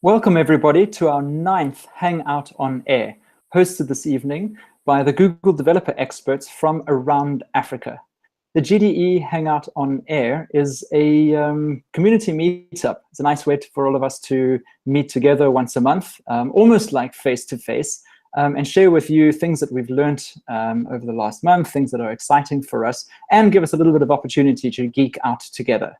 Welcome everybody to our 9th Hangout on Air, hosted this evening by the Google developer experts from around Africa. The GDE Hangout on Air is a community meetup. It's a nice way for all of us to meet together once a month, almost like face-to-face, and share with you things that we've learned over the last month, things that are exciting for us, and give us a little bit of opportunity to geek out together.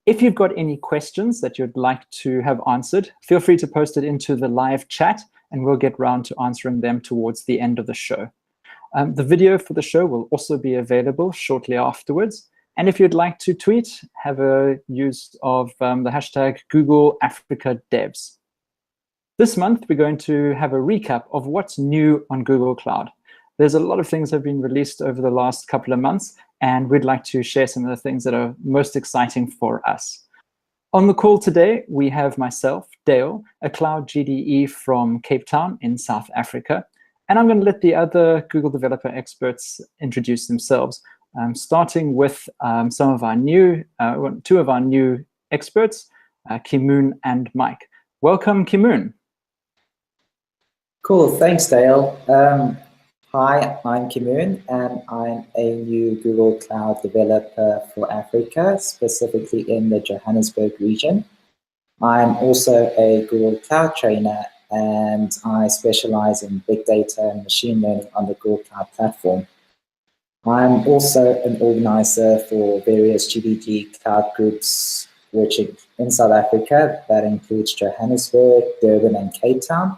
If you've got any questions that you'd like to have answered, feel free to post it into the live chat, and we'll get round to answering them towards the end of the show. The video for the show will also be available shortly afterwards. And if you'd like to tweet, have a use of the hashtag Google Africa Devs. This month, we're going to have a recap of what's new on Google Cloud. There's a lot of things that have been released over the last couple of months, and we'd like to share some of the things that are most exciting for us. On the call today, we have myself, Dale, a Cloud GDE from Cape Town in South Africa, and I'm going to let the other Google developer experts introduce themselves, starting with two of our new experts, Kimoon and Mike. Welcome, Kimoon. Cool, thanks, Dale. Hi, I'm Kimoon, and I'm a new Google Cloud developer for Africa, specifically in the Johannesburg region. I'm also a Google Cloud trainer, and I specialize in big data and machine learning on the Google Cloud platform. I'm also an organizer for various GDG cloud groups, which in South Africa, that includes Johannesburg, Durban, and Cape Town.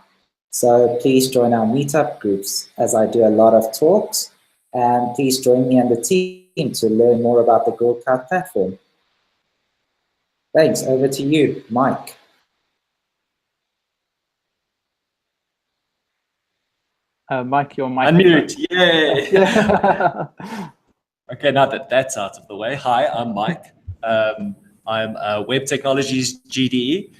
So please join our meetup groups as I do a lot of talks, and please join me and the team to learn more about the Google Cloud platform. Thanks, over to you, Mike. Mike, your mic. Unmute, yay! Okay, now that that's out of the way, hi, I'm Mike. I'm a Web Technologies GDE.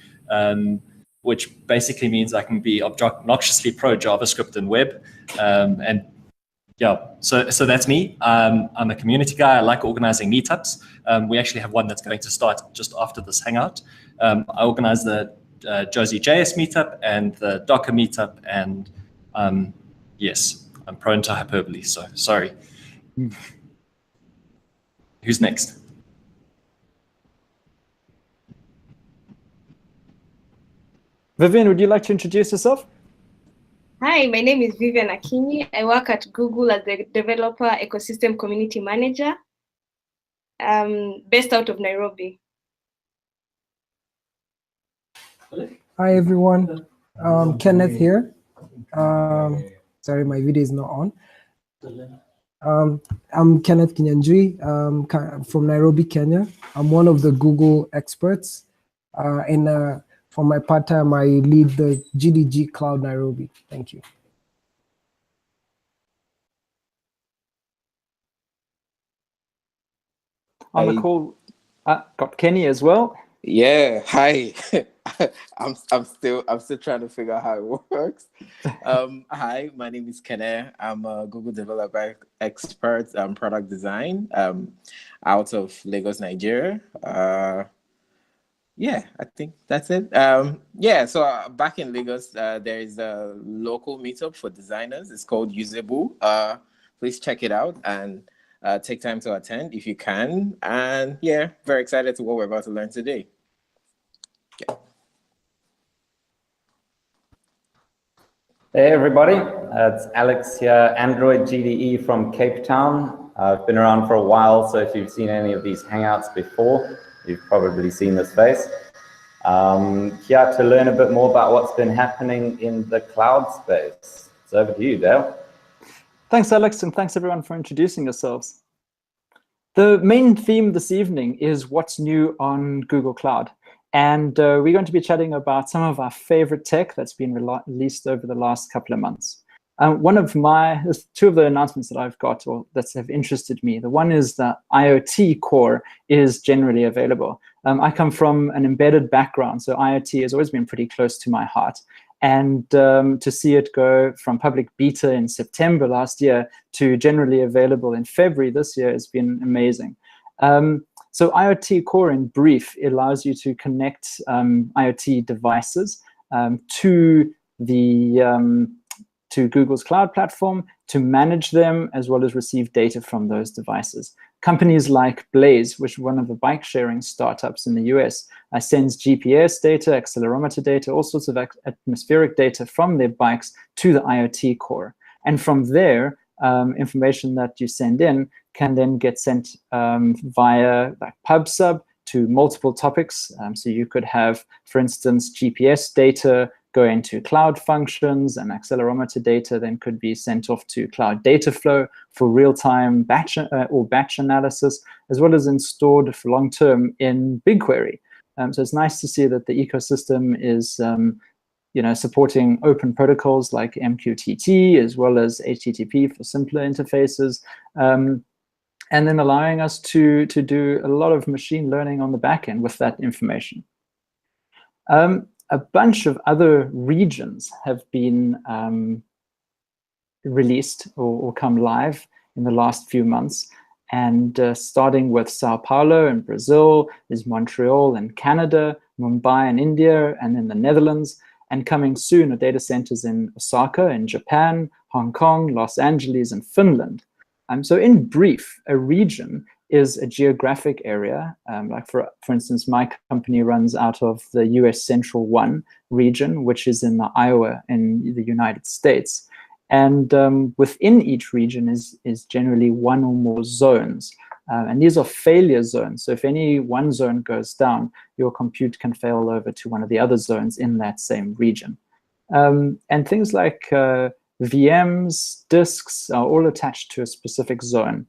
Which basically means I can be obnoxiously pro JavaScript and web. And yeah, so that's me. I'm a community guy. I like organizing meetups. We actually have one that's going to start just after this hangout. I organize the Josie.js meetup and the Docker meetup. And yes, I'm prone to hyperbole, so sorry. Who's next? Vivian, would you like to introduce yourself? Hi, my name is Vivian Akinyi. I work at Google as the Developer Ecosystem Community Manager, based out of Nairobi. Hi, everyone. Kenneth here. Sorry, my video is not on. I'm Kenneth Kinyanjui from Nairobi, Kenya. I'm one of the Google experts. For my part-time, I lead the GDG Cloud Nairobi. Thank you. On the call, got Kenny as well. Yeah, hi. I'm still trying to figure out how it works. Hi, my name is Kene. I'm a Google developer expert product design out of Lagos, Nigeria. Yeah, I think that's it. Yeah, so back in Lagos, there is a local meetup for designers. It's called Usable. Please check it out and take time to attend if you can. And yeah, very excited to what we're about to learn today. Yeah. Hey everybody, it's Alex here, Android GDE from Cape Town. I've been around for a while, so if you've seen any of these hangouts before, you've probably seen this face. Here to learn a bit more about what's been happening in the cloud space. It's over to you, Dale. Thanks, Alex, and thanks everyone for introducing yourselves. The main theme this evening is what's new on Google Cloud. And we're going to be chatting about some of our favorite tech that's been released over the last couple of months. Two of the announcements that I've got or that have interested me. The one is that IoT Core is generally available. I come from an embedded background, so IoT has always been pretty close to my heart. And to see it go from public beta in September last year to generally available in February this year has been amazing. So IoT Core, in brief, allows you to connect IoT devices to Google's cloud platform, to manage them, as well as receive data from those devices. Companies like Blaze, which is one of the bike sharing startups in the US, sends GPS data, accelerometer data, all sorts of atmospheric data from their bikes to the IoT Core. And from there, information that you send in can then get sent via like PubSub to multiple topics. So you could have, for instance, GPS data go into cloud functions, and accelerometer data then could be sent off to Cloud Dataflow for real-time batch analysis, as well as stored for long-term in BigQuery. So it's nice to see that the ecosystem is supporting open protocols like MQTT, as well as HTTP for simpler interfaces, and then allowing us to do a lot of machine learning on the back end with that information. A bunch of other regions have been released or come live in the last few months. And starting with Sao Paulo in Brazil, is Montreal in Canada, Mumbai in India, and in the Netherlands. And coming soon are data centers in Osaka in Japan, Hong Kong, Los Angeles, and Finland. So in brief, a region is a geographic area. Like for instance, my company runs out of the US Central 1 region, which is in the Iowa in the United States. And within each region is generally one or more zones. And these are failure zones. So if any one zone goes down, your compute can fail over to one of the other zones in that same region. And things like VMs, disks are all attached to a specific zone.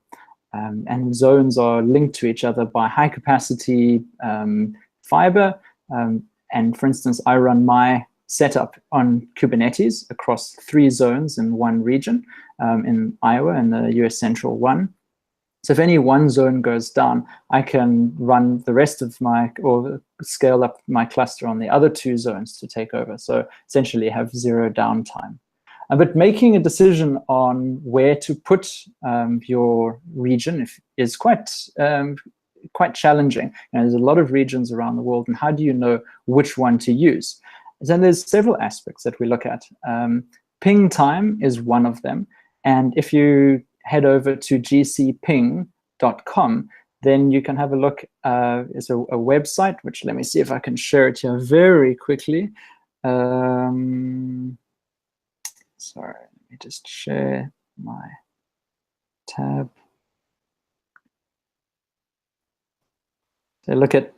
And zones are linked to each other by high capacity fiber. And for instance, I run my setup on Kubernetes across 3 zones in one region in Iowa and the US Central 1. So if any one zone goes down, I can run the rest of or scale up my cluster on the other 2 zones to take over. So essentially have 0 downtime. But making a decision on where to put your region is quite challenging. There's a lot of regions around the world, and how do you know which one to use? Then there's several aspects that we look at. Ping time is one of them. And if you head over to gcping.com, then you can have a look. It's a website, which let me see if I can share it here very quickly. Sorry, let me just share my tab. So look at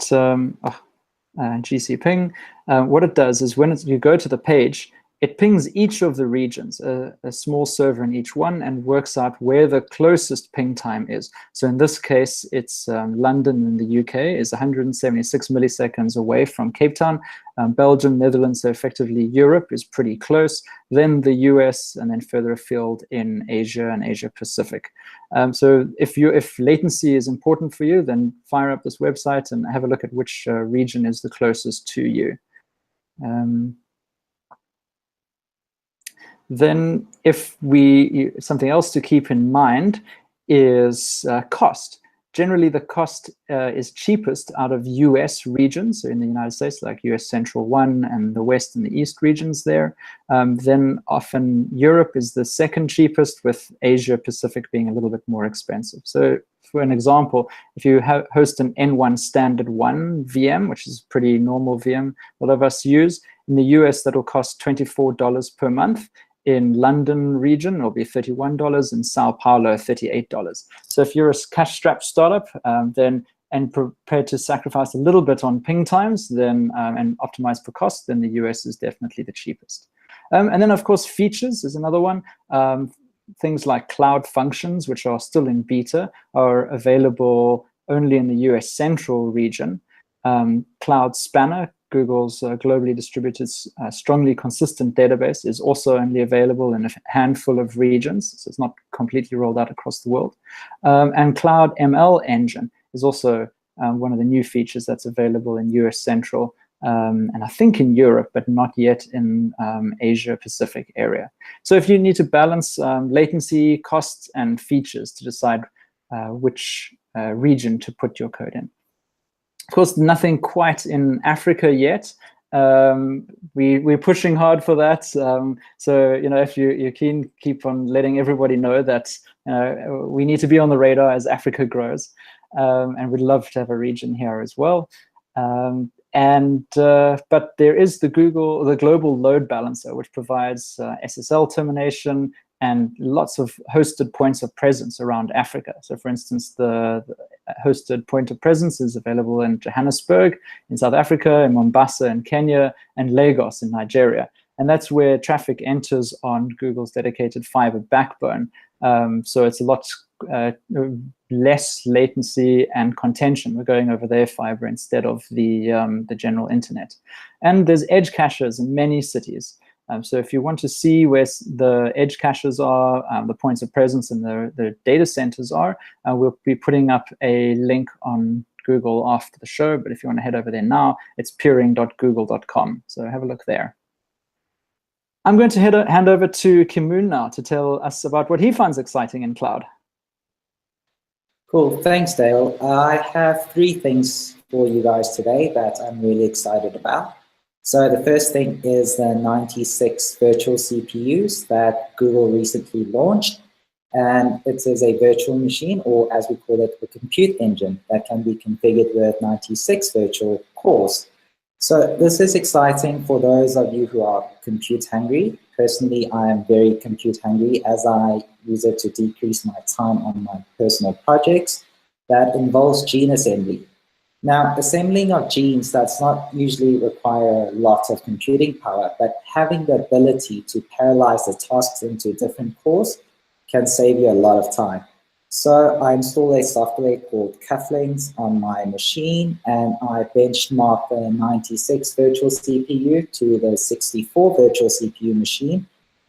GCPing. What it does is when you go to the page, it pings each of the regions, a small server in each one, and works out where the closest ping time is. So in this case, it's London in the UK is 176 milliseconds away from Cape Town. Belgium, Netherlands, so effectively Europe is pretty close. Then the US, and then further afield in Asia and Asia Pacific. So if latency is important for you, then fire up this website and have a look at which region is the closest to you. Then something else to keep in mind is cost. Generally, the cost is cheapest out of US regions, so in the United States, like US Central 1 and the West and the East regions there. Then often Europe is the second cheapest, with Asia Pacific being a little bit more expensive. So for an example, if you host an N1 standard 1 VM, which is a pretty normal VM a lot of us use, in the US that'll cost $24 per month. In London region, it'll be $31. In Sao Paulo, $38. So if you're a cash-strapped startup, and prepared to sacrifice a little bit on ping times, then and optimize for cost, then the US is definitely the cheapest. And then, of course, features is another one. Things like Cloud Functions, which are still in beta, are available only in the US Central region. Cloud Spanner, Google's globally distributed, strongly consistent database, is also only available in a handful of regions, so it's not completely rolled out across the world. And Cloud ML Engine is also one of the new features that's available in US Central, and I think in Europe, but not yet in Asia Pacific area. So if you need to balance latency, costs, and features to decide which region to put your code in. Of course, nothing quite in Africa yet. We're pushing hard for that. So, if you're keen, keep on letting everybody know that we need to be on the radar as Africa grows. And we'd love to have a region here as well. But there is the global load balancer, which provides SSL termination and lots of hosted points of presence around Africa. So for instance, the hosted point of presence is available in Johannesburg, in South Africa, in Mombasa in Kenya, and Lagos in Nigeria. And that's where traffic enters on Google's dedicated fiber backbone. So it's a lot less latency and contention. We're going over their fiber instead of the general internet. And there's edge caches in many cities. So if you want to see where the edge caches are, the points of presence and the data centers are, we'll be putting up a link on Google after the show. But if you want to head over there now, it's peering.google.com. So have a look there. I'm going to hand over to Kim Moon now to tell us about what he finds exciting in cloud. Cool, thanks, Dale. I have 3 things for you guys today that I'm really excited about. So the first thing is the 96 virtual CPUs that Google recently launched. And it is a virtual machine, or as we call it, a compute engine that can be configured with 96 virtual cores. So this is exciting for those of you who are compute hungry. Personally, I am very compute hungry as I use it to decrease my time on my personal projects that involves gene assembly. Now, assembling of genes does not usually require lots of computing power, but having the ability to parallelize the tasks into different cores can save you a lot of time. So I installed a software called Cufflinks on my machine, and I benchmarked the 96 virtual CPU to the 64 virtual CPU machine,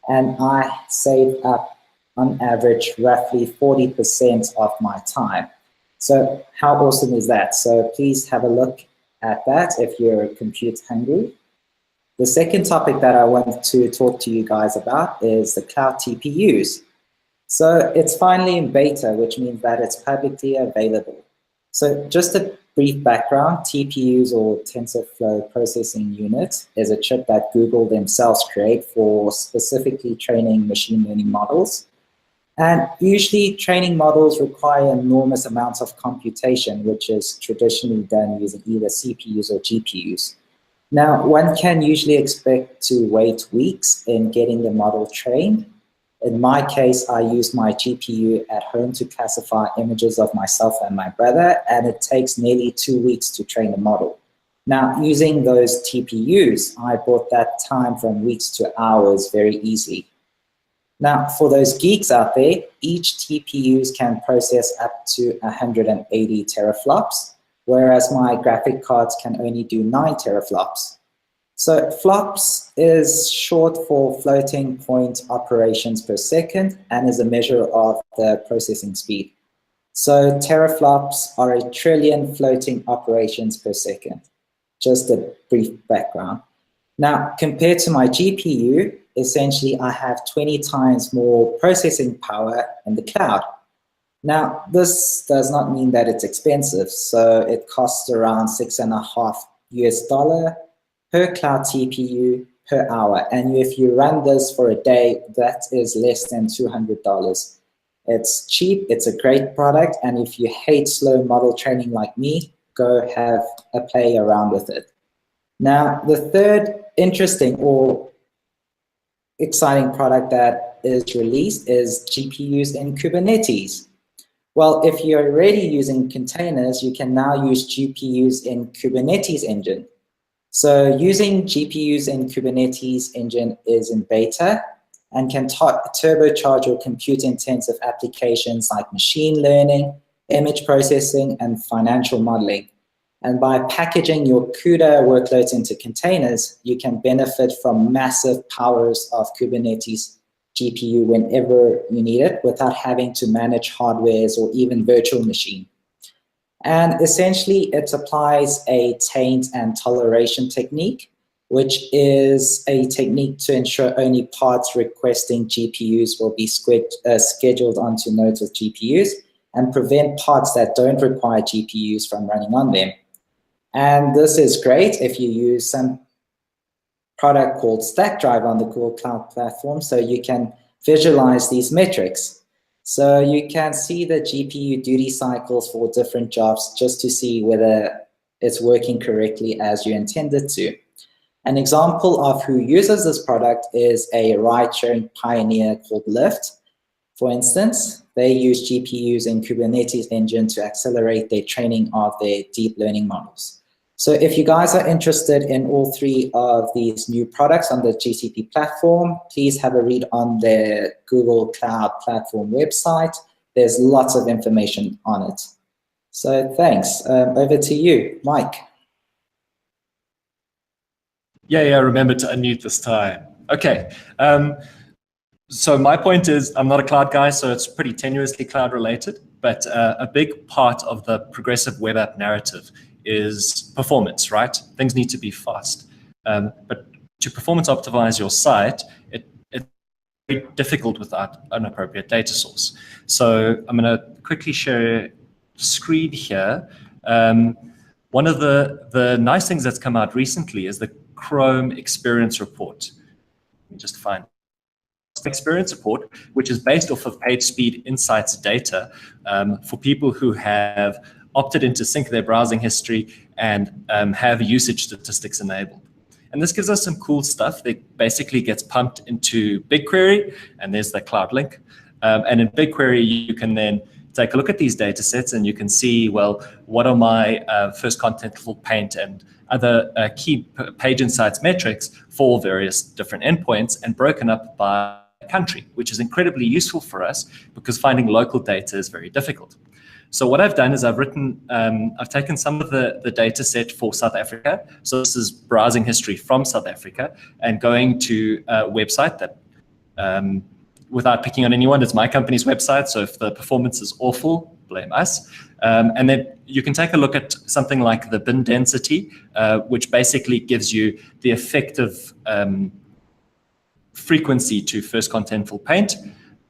and I saved up, on average, roughly 40% of my time. So how awesome is that? So please have a look at that if you're compute hungry. The second topic that I want to talk to you guys about is the cloud TPUs. So it's finally in beta, which means that it's publicly available. So just a brief background, TPUs, or TensorFlow Processing Unit, is a chip that Google themselves create for specifically training machine learning models. And usually training models require enormous amounts of computation, which is traditionally done using either CPUs or GPUs. Now, one can usually expect to wait weeks in getting the model trained. In my case, I use my GPU at home to classify images of myself and my brother, and it takes nearly 2 weeks to train the model. Now, using those TPUs, I brought that time from weeks to hours very easily. Now, for those geeks out there, each TPUs can process up to 180 teraflops, whereas my graphic cards can only do 9 teraflops. So flops is short for floating point operations per second and is a measure of the processing speed. So teraflops are 1 trillion floating operations per second. Just a brief background. Now, compared to my GPU, essentially I have 20 times more processing power in the cloud. Now, this does not mean that it's expensive. So it costs around $6.50 per cloud TPU per hour. And if you run this for a day, that is less than $200. It's cheap, it's a great product, and if you hate slow model training like me, go have a play around with it. Now, the third interesting or exciting product that is released is GPUs in Kubernetes. Well, if you're already using containers, you can now use GPUs in Kubernetes engine. So using GPUs in Kubernetes engine is in beta and can turbocharge your compute-intensive applications like machine learning, image processing, and financial modeling. And by packaging your CUDA workloads into containers, you can benefit from massive powers of Kubernetes GPU whenever you need it without having to manage hardwares or even virtual machine. And essentially, it applies a taint and toleration technique, which is a technique to ensure only pods requesting GPUs will be scheduled onto nodes with GPUs, and prevent pods that don't require GPUs from running on them. And this is great if you use some product called Stackdriver on the Google Cloud Platform, so you can visualize these metrics. So you can see the GPU duty cycles for different jobs just to see whether it's working correctly as you intended to. An example of who uses this product is a ride-sharing pioneer called Lyft. For instance, they use GPUs in Kubernetes Engine to accelerate their training of their deep learning models. So if you guys are interested in all three of these new products on the GCP platform, please have a read on the Google Cloud Platform website. There's lots of information on it. So thanks. Over to you, Mike. Yeah, remember to unmute this time. Okay. So my point is, I'm not a cloud guy, so it's pretty tenuously cloud related, but a big part of the progressive web app narrative is performance, right? Things need to be fast. But to performance optimize your site, it's very difficult without an appropriate data source. So I'm going to quickly share screen here. One of the nice things that's come out recently is the Chrome Experience Report. Let me just find Experience Report, which is based off of PageSpeed Insights data for people who have opted in to sync their browsing history and have usage statistics enabled. And this gives us some cool stuff that basically gets pumped into BigQuery, and there's the cloud link. And in BigQuery, you can then take a look at these data sets and you can see, well, what are my first contentful paint and other key page insights metrics for various different endpoints and broken up by country, which is incredibly useful for us because finding local data is very difficult. So what I've done is I've taken some of the data set for South Africa. So this is browsing history from South Africa and going to a website that, without picking on anyone, it's my company's website. So if the performance is awful, blame us. And then you can take a look at something like the bin density, which basically gives you the effective frequency to first contentful paint.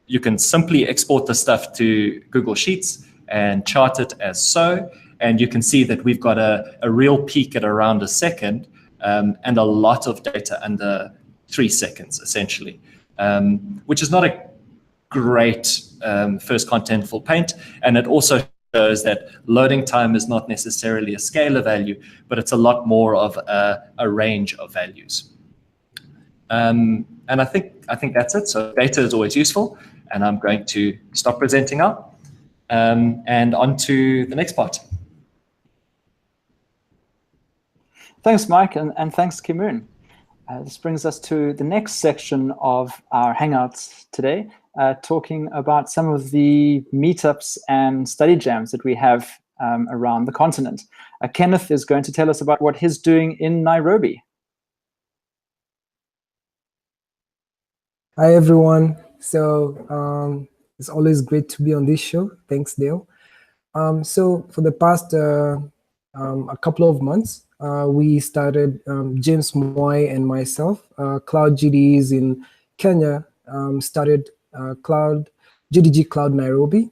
You can simply export the stuff to Google Sheets and chart it as so. And you can see that we've got a real peak at around a second and a lot of data under 3 seconds, essentially, which is not a great first contentful paint. And it also shows that loading time is not necessarily a scalar value, but it's a lot more of a range of values. And I think that's it. So data is always useful, and I'm going to stop presenting now. And on to the next part. Thanks, Mike, and thanks, Kim-Moon. This brings us to the next section of our Hangouts today, talking about some of the meetups and study jams that we have around the continent. Kenneth is going to tell us about what he's doing in Nairobi. Hi, everyone. So it's always great to be on this show. Thanks, Dale. So for the past a couple of months, we started, James Moy and myself, Cloud GDEs in Kenya, started GDG Cloud Nairobi.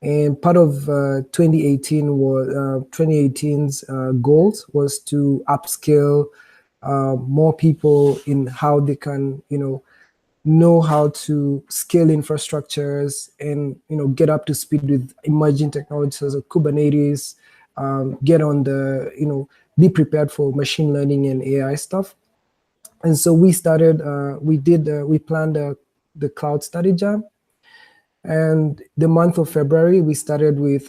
And part of 2018's goals was to upskill more people in how they can, know how to scale infrastructures and get up to speed with emerging technologies such as Kubernetes, get on the be prepared for machine learning and AI stuff. And so we started, we planned the Cloud Study Jam, and the month of February we started with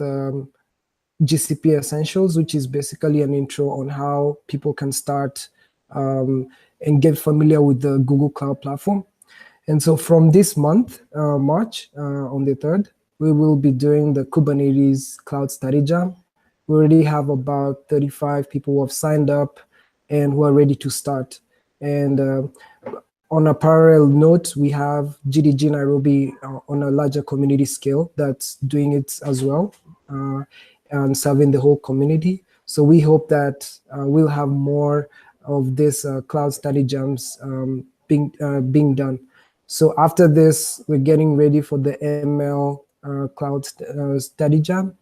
GCP Essentials, which is basically an intro on how people can start and get familiar with the Google Cloud Platform. And so from this month, March, on the 3rd, we will be doing the Kubernetes Cloud Study Jam. We already have about 35 people who have signed up and who are ready to start. And on a parallel note, we have GDG Nairobi on a larger community scale that's doing it as well and serving the whole community. So we hope that we'll have more of this Cloud Study Jams being done. So after this, we're getting ready for the ML Cloud Study Jam.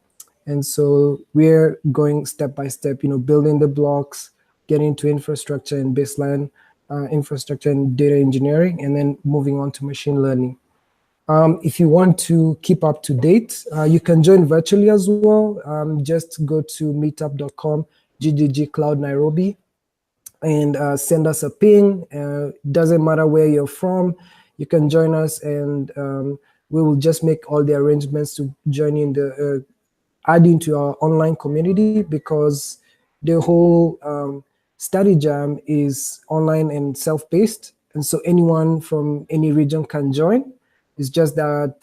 And so we're going step by step, building the blocks, getting into infrastructure and baseline infrastructure and data engineering, and then moving on to machine learning. If you want to keep up to date, you can join virtually as well. Just go to meetup.com, GDG Cloud Nairobi, and send us a ping. Doesn't matter where you're from, you can join us, and we will just make all the arrangements to join in the add into our online community, because the whole study jam is online and self-paced, and so anyone from any region can join. It's just that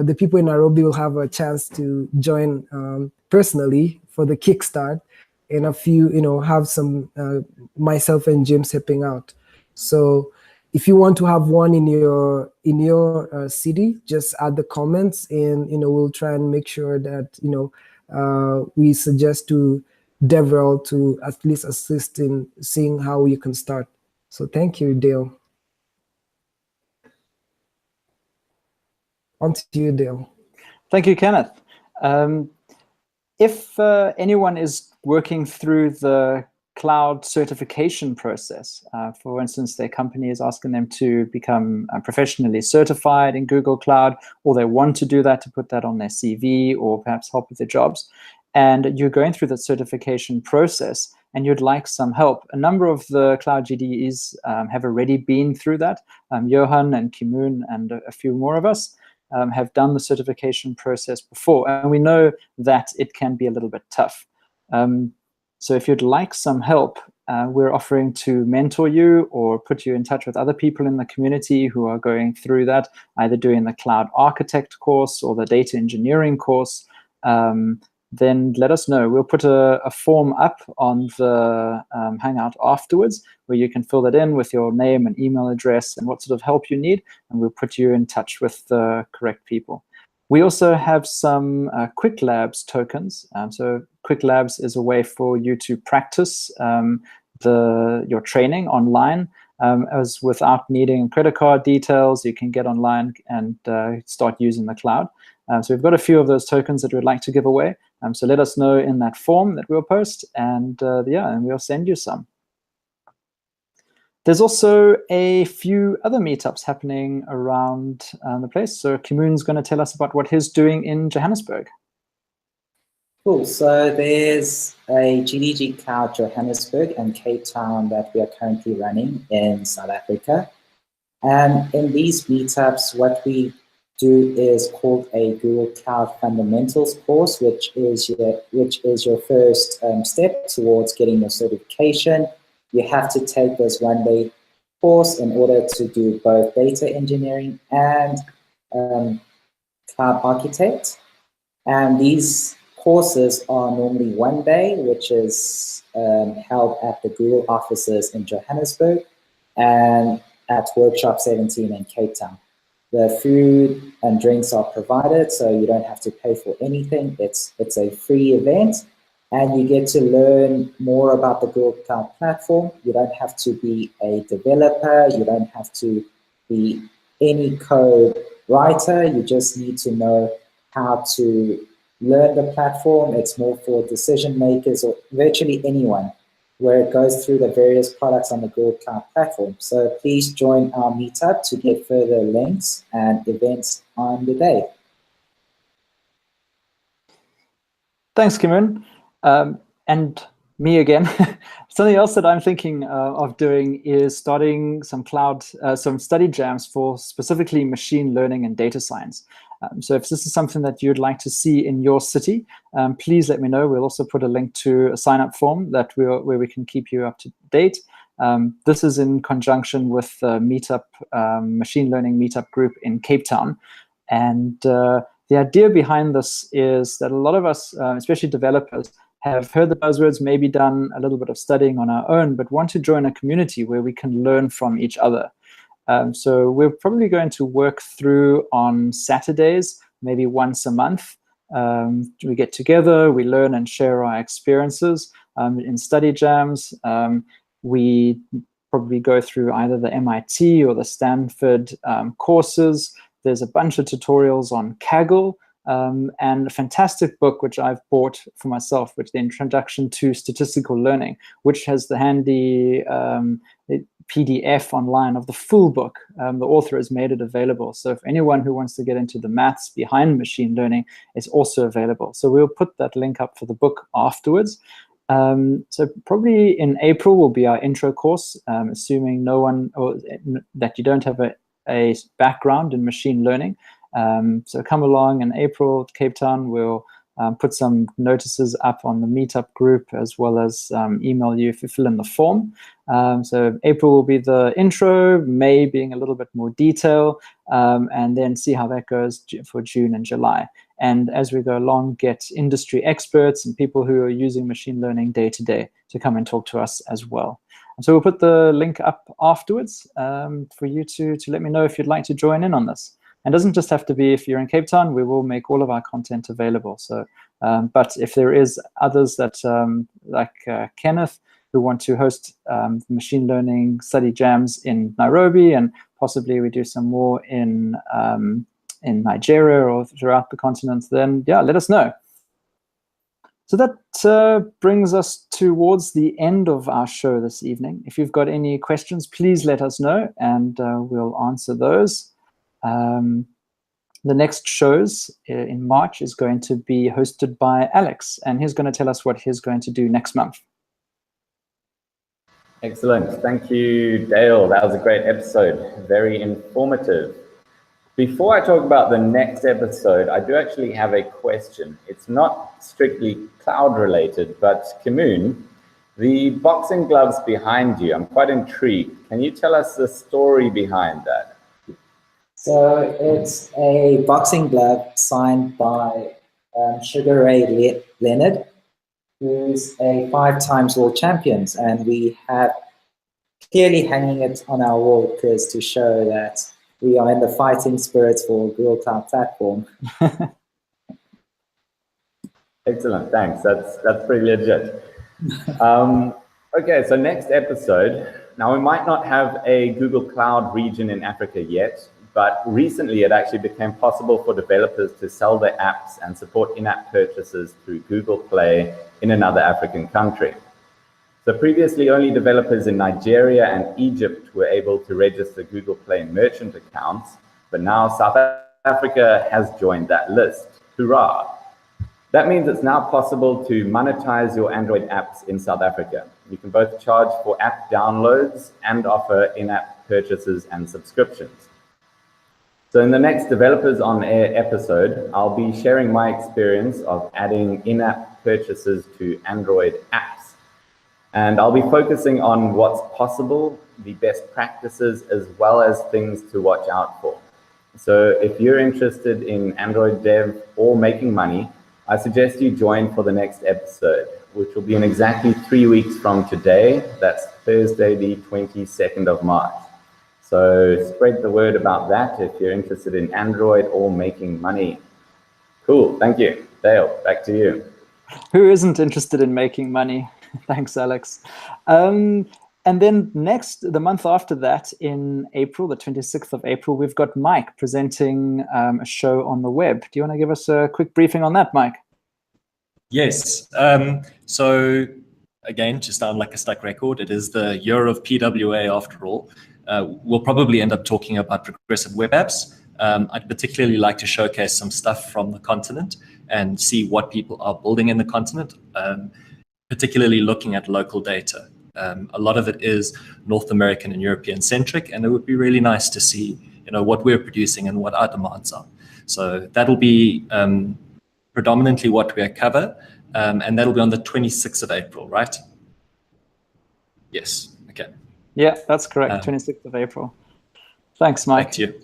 the people in Nairobi will have a chance to join personally for the kickstart, and a few, have some myself and James helping out. So if you want to have one in your city, just add the comments, and we'll try and make sure that we suggest to DevRel to at least assist in seeing how you can start. So thank you, Dale. On to you, Dale. Thank you, Kenneth. If anyone is working through the cloud certification process, for instance, their company is asking them to become professionally certified in Google Cloud, or they want to do that to put that on their CV or perhaps help with their jobs, and you're going through the certification process and you'd like some help. A number of the Cloud GDEs have already been through that. Johan and Kimoon and a few more of us have done the certification process before, and we know that it can be a little bit tough. So if you'd like some help, we're offering to mentor you or put you in touch with other people in the community who are going through that, either doing the Cloud Architect course or the Data Engineering course. Then let us know. We'll put a form up on the Hangout afterwards, where you can fill that in with your name and email address and what sort of help you need, and we'll put you in touch with the correct people. We also have some Quick Labs tokens. So Quick Labs is a way for you to practice your training online, as without needing credit card details. You can get online and start using the cloud. So we've got a few of those tokens that we'd like to give away. So let us know in that form that we'll post, and and we'll send you some. There's also a few other meetups happening around the place. So Kimoon's going to tell us about what he's doing in Johannesburg. Cool. So there's a GDG Cloud Johannesburg and Cape Town that we are currently running in South Africa. And in these meetups, what we do is called a Google Cloud Fundamentals course, which is your first step towards getting your certification. You have to take this one-day course in order to do both data engineering and cloud architect. And these courses are normally one day, which is held at the Google offices in Johannesburg and at Workshop 17 in Cape Town. The food and drinks are provided, so you don't have to pay for anything. It's a free event, and you get to learn more about the Google Cloud Platform. You don't have to be a developer. You don't have to be any code writer. You just need to know how to learn the platform. It's more for decision makers or virtually anyone, where it goes through the various products on the Google Cloud Platform. So please join our meetup to get further links and events on the day. Thanks, Kimoon. And me again. Something else that I'm thinking of doing is starting some study jams for specifically machine learning and data science. So if this is something that you'd like to see in your city, please let me know. We'll also put a link to a sign-up form where we can keep you up to date. This is in conjunction with the Meetup, Machine Learning Meetup group in Cape Town. And the idea behind this is that a lot of us, especially developers, have heard the buzzwords, maybe done a little bit of studying on our own, but want to join a community where we can learn from each other. So we're probably going to work through on Saturdays, maybe once a month. We get together, we learn and share our experiences. In study jams, we probably go through either the MIT or the Stanford courses. There's a bunch of tutorials on Kaggle, and a fantastic book which I've bought for myself, which is the Introduction to Statistical Learning, which has the handy PDF online of the full book. The author has made it available. So if anyone who wants to get into the maths behind machine learning, it's also available. So we'll put that link up for the book afterwards. So probably in April will be our intro course, assuming no one, or that you don't have a background in machine learning. So come along in April at Cape Town. We'll put some notices up on the meetup group, as well as email you if you fill in the form. So April will be the intro, May being a little bit more detail, and then see how that goes for June and July. And as we go along, get industry experts and people who are using machine learning day to day to come and talk to us as well. And so we'll put the link up afterwards for you to let me know if you'd like to join in on this. And it doesn't just have to be if you're in Cape Town. We will make all of our content available. So, but if there is others that, like Kenneth, who want to host machine learning study jams in Nairobi, and possibly we do some more in Nigeria or throughout the continent, then yeah, let us know. So that brings us towards the end of our show this evening. If you've got any questions, please let us know, and we'll answer those. The next shows in March is going to be hosted by Alex, and he's going to tell us what he's going to do next month. Excellent. Thank you, Dale. That was a great episode. Very informative. Before I talk about the next episode, I do actually have a question. It's not strictly cloud related, but Kimoon, the boxing gloves behind you, I'm quite intrigued. Can you tell us the story behind that? So it's a boxing glove signed by Sugar Ray Leonard, who's a 5-time world champion, and we have clearly hanging it on our wall because to show that we are in the fighting spirits for Google Cloud Platform. Excellent, thanks. That's pretty legit. Okay, so next episode. Now, we might not have a Google Cloud region in Africa yet, but recently it actually became possible for developers to sell their apps and support in-app purchases through Google Play in another African country. So previously, only developers in Nigeria and Egypt were able to register Google Play merchant accounts, but now South Africa has joined that list. Hurrah! That means it's now possible to monetize your Android apps in South Africa. You can both charge for app downloads and offer in-app purchases and subscriptions. So in the next Developers on Air episode, I'll be sharing my experience of adding in-app purchases to Android apps. And I'll be focusing on what's possible, the best practices, as well as things to watch out for. So if you're interested in Android dev or making money, I suggest you join for the next episode, which will be in exactly 3 weeks from today. That's Thursday, the 22nd of March. So spread the word about that if you're interested in Android or making money. Cool, thank you. Dale, back to you. Who isn't interested in making money? Thanks, Alex. And then next, the month after that, in April, the 26th of April, we've got Mike presenting a show on the web. Do you want to give us a quick briefing on that, Mike? Yes. So again, to sound like a stuck record, it is the year of PWA after all. We'll probably end up talking about progressive web apps. I'd particularly like to showcase some stuff from the continent and see what people are building in the continent, particularly looking at local data. A lot of it is North American and European centric, and it would be really nice to see, what we're producing and what our demands are. So that'll be predominantly what we cover, and that'll be on the 26th of April, right? Yes. Okay. Yeah, that's correct. 26th of April. Thanks, Mike. Back to you.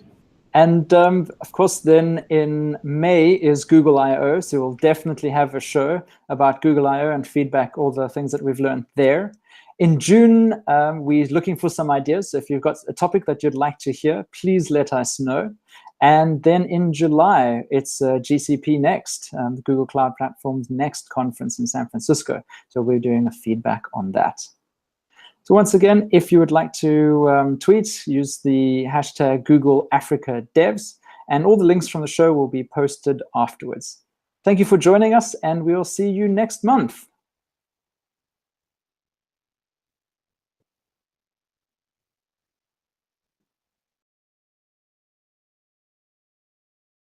And of course, then in May is Google I/O. So we'll definitely have a show about Google I/O and feedback, all the things that we've learned there. In June, we're looking for some ideas. So if you've got a topic that you'd like to hear, please let us know. And then in July, it's GCP Next, the Google Cloud Platform's next conference in San Francisco. So we're doing a feedback on that. So once again, if you would like to tweet, use the hashtag Google Africa Devs. and all the links from the show will be posted afterwards. Thank you for joining us, and we'll see you next month.